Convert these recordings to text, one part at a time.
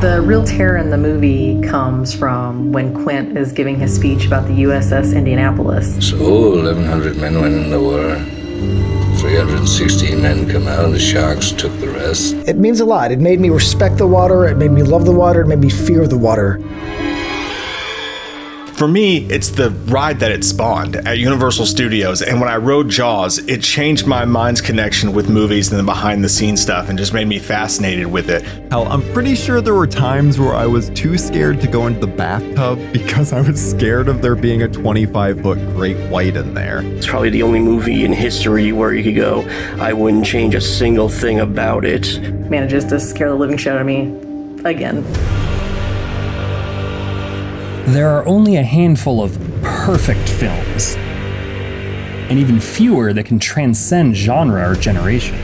The real terror in the movie comes from when Quint is giving his speech about the USS Indianapolis. So 1,100 men went in the war. 316 men come out, and the sharks took the rest. It means a lot. It made me respect the water, it made me love the water, it made me fear the water. For me, it's the ride that it spawned at Universal Studios, and when I rode Jaws, it changed my mind's connection with movies and the behind-the-scenes stuff and just made me fascinated with it. Hell, I'm pretty sure there were times where I was too scared to go into the bathtub because I was scared of there being a 25-foot great white in there. It's probably the only movie in history where you could go, I wouldn't change a single thing about it. Manages to scare the living shit out of me again. There are only a handful of perfect films, and even fewer that can transcend genre or generation.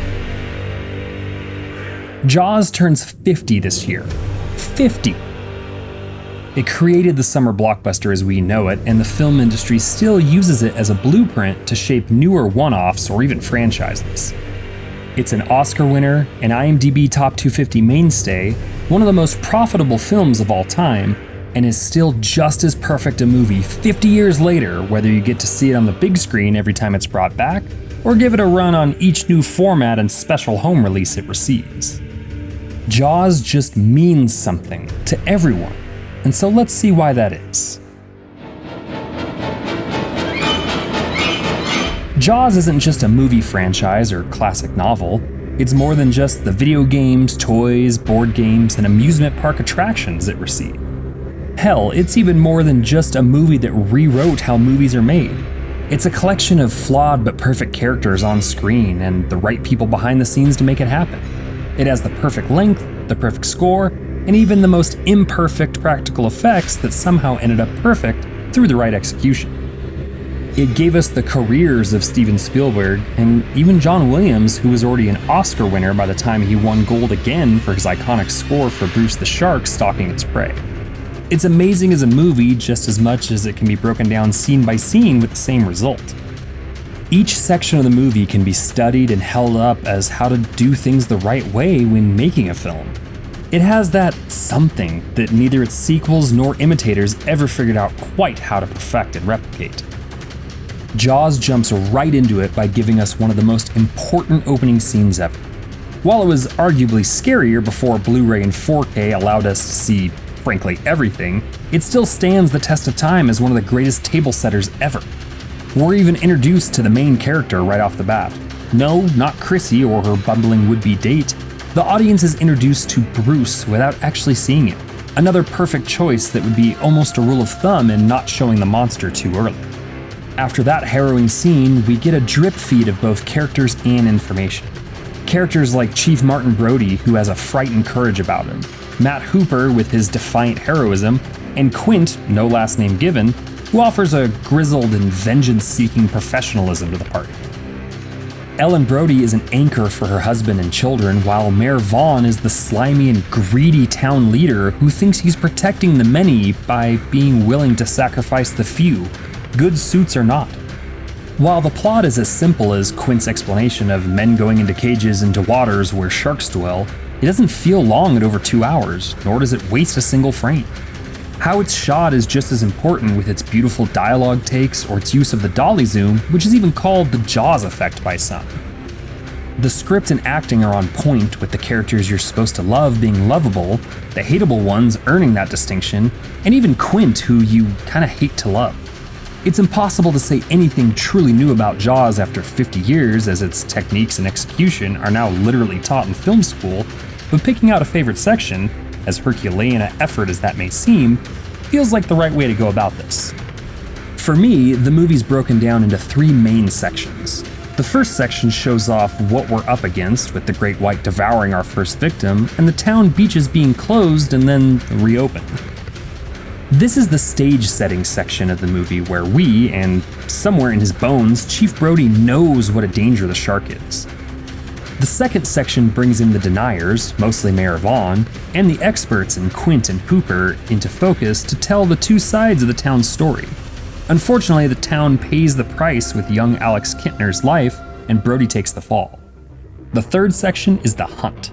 Jaws turns 50 this year. 50! It created the summer blockbuster as we know it, and the film industry still uses it as a blueprint to shape newer one-offs or even franchises. It's an Oscar winner, an IMDb Top 250 mainstay, one of the most profitable films of all time, and is still just as perfect a movie 50 years later, whether you get to see it on the big screen every time it's brought back, or give it a run on each new format and special home release it receives. Jaws just means something to everyone, and so let's see why that is. Jaws isn't just a movie franchise or classic novel. It's more than just the video games, toys, board games, and amusement park attractions it received. Hell, it's even more than just a movie that rewrote how movies are made. It's a collection of flawed but perfect characters on screen and the right people behind the scenes to make it happen. It has the perfect length, the perfect score, and even the most imperfect practical effects that somehow ended up perfect through the right execution. It gave us the careers of Steven Spielberg and even John Williams, who was already an Oscar winner by the time he won gold again for his iconic score for Bruce the Shark stalking its prey. It's amazing as a movie just as much as it can be broken down scene by scene with the same result. Each section of the movie can be studied and held up as how to do things the right way when making a film. It has that something that neither its sequels nor imitators ever figured out quite how to perfect and replicate. Jaws jumps right into it by giving us one of the most important opening scenes ever. While it was arguably scarier before Blu-ray and 4K allowed us to see frankly everything, it still stands the test of time as one of the greatest table setters ever. We're even introduced to the main character right off the bat. No, not Chrissy or her bumbling would-be date. The audience is introduced to Bruce without actually seeing it. Another perfect choice that would be almost a rule of thumb in not showing the monster too early. After that harrowing scene, we get a drip feed of both characters and information. Characters like Chief Martin Brody, who has a frightened courage about him, Matt Hooper with his defiant heroism, and Quint, no last name given, who offers a grizzled and vengeance-seeking professionalism to the party. Ellen Brody is an anchor for her husband and children, while Mayor Vaughn is the slimy and greedy town leader who thinks he's protecting the many by being willing to sacrifice the few, good suits or not. While the plot is as simple as Quint's explanation of men going into cages into waters where sharks dwell, it doesn't feel long at over 2 hours, nor does it waste a single frame. How it's shot is just as important, with its beautiful dialogue takes or its use of the dolly zoom, which is even called the Jaws effect by some. The script and acting are on point, with the characters you're supposed to love being lovable, the hateable ones earning that distinction, and even Quint, who you kinda hate to love. It's impossible to say anything truly new about Jaws after 50 years, as its techniques and execution are now literally taught in film school, but picking out a favorite section, as Herculean an effort as that may seem, feels like the right way to go about this. For me, the movie's broken down into 3 main sections. The first section shows off what we're up against, with the great white devouring our first victim, and the town beaches being closed and then reopened. This is the stage setting section of the movie where we, and somewhere in his bones, Chief Brody knows what a danger the shark is. The second section brings in the deniers, mostly Mayor Vaughn, and the experts in Quint and Hooper into focus to tell the two sides of the town's story. Unfortunately, the town pays the price with young Alex Kintner's life, and Brody takes the fall. The third section is the hunt.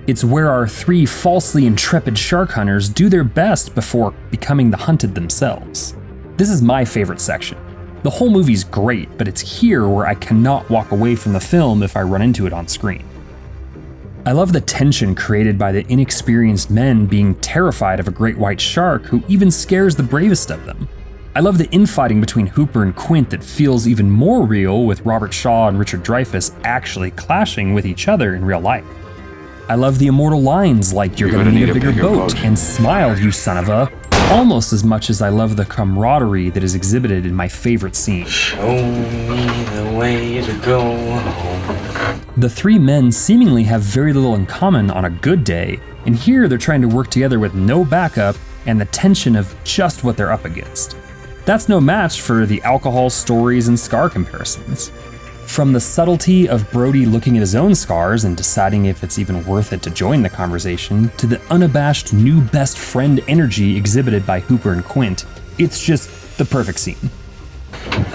It's where our three falsely intrepid shark hunters do their best before becoming the hunted themselves. This is my favorite section. The whole movie's great, but it's here where I cannot walk away from the film if I run into it on screen. I love the tension created by the inexperienced men being terrified of a great white shark who even scares the bravest of them. I love the infighting between Hooper and Quint that feels even more real, with Robert Shaw and Richard Dreyfuss actually clashing with each other in real life. I love the immortal lines like "You're gonna need a bigger boat" and "Smile, you son of a," almost as much as I love the camaraderie that is exhibited in my favorite scene. Show me the way to go home. The three men seemingly have very little in common on a good day, and here they're trying to work together with no backup and the tension of just what they're up against. That's no match for the alcohol stories and scar comparisons. From the subtlety of Brody looking at his own scars and deciding if it's even worth it to join the conversation, to the unabashed new best friend energy exhibited by Hooper and Quint, it's just the perfect scene.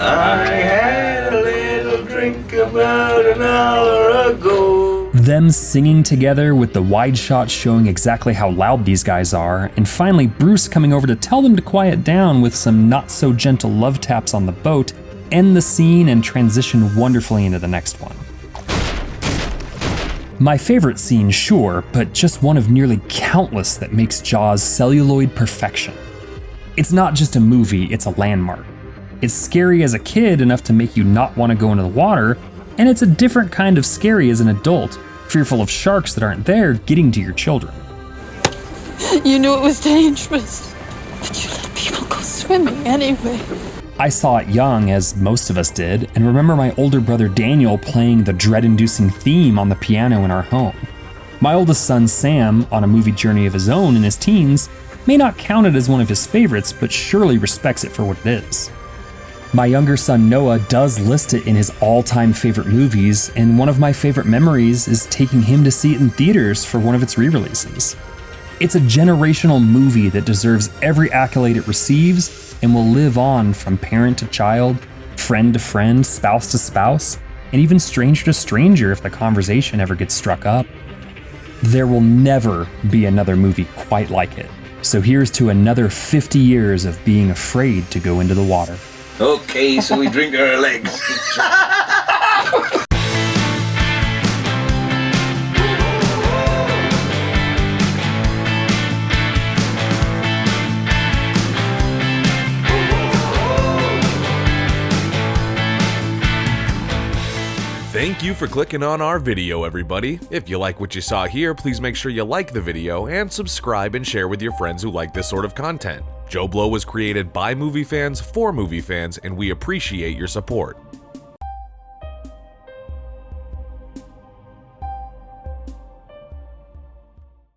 I had a little drink about an hour ago. Them singing together with the wide shots showing exactly how loud these guys are, and finally Bruce coming over to tell them to quiet down with some not so gentle love taps on the boat, end the scene and transition wonderfully into the next one. My favorite scene, sure, but just one of nearly countless that makes Jaws celluloid perfection. It's not just a movie, it's a landmark. It's scary as a kid enough to make you not want to go into the water, and it's a different kind of scary as an adult, fearful of sharks that aren't there getting to your children. You knew it was dangerous, but you let people go swimming anyway. I saw it young, as most of us did, and remember my older brother Daniel playing the dread-inducing theme on the piano in our home. My oldest son Sam, on a movie journey of his own in his teens, may not count it as one of his favorites, but surely respects it for what it is. My younger son Noah does list it in his all-time favorite movies, and one of my favorite memories is taking him to see it in theaters for one of its re-releases. It's a generational movie that deserves every accolade it receives and will live on from parent to child, friend to friend, spouse to spouse, and even stranger to stranger if the conversation ever gets struck up. There will never be another movie quite like it. So here's to another 50 years of being afraid to go into the water. Okay, so we drink our legs. Thank you for clicking on our video, everybody. If you like what you saw here, please make sure you like the video and subscribe and share with your friends who like this sort of content. JoBlo was created by movie fans for movie fans, and we appreciate your support.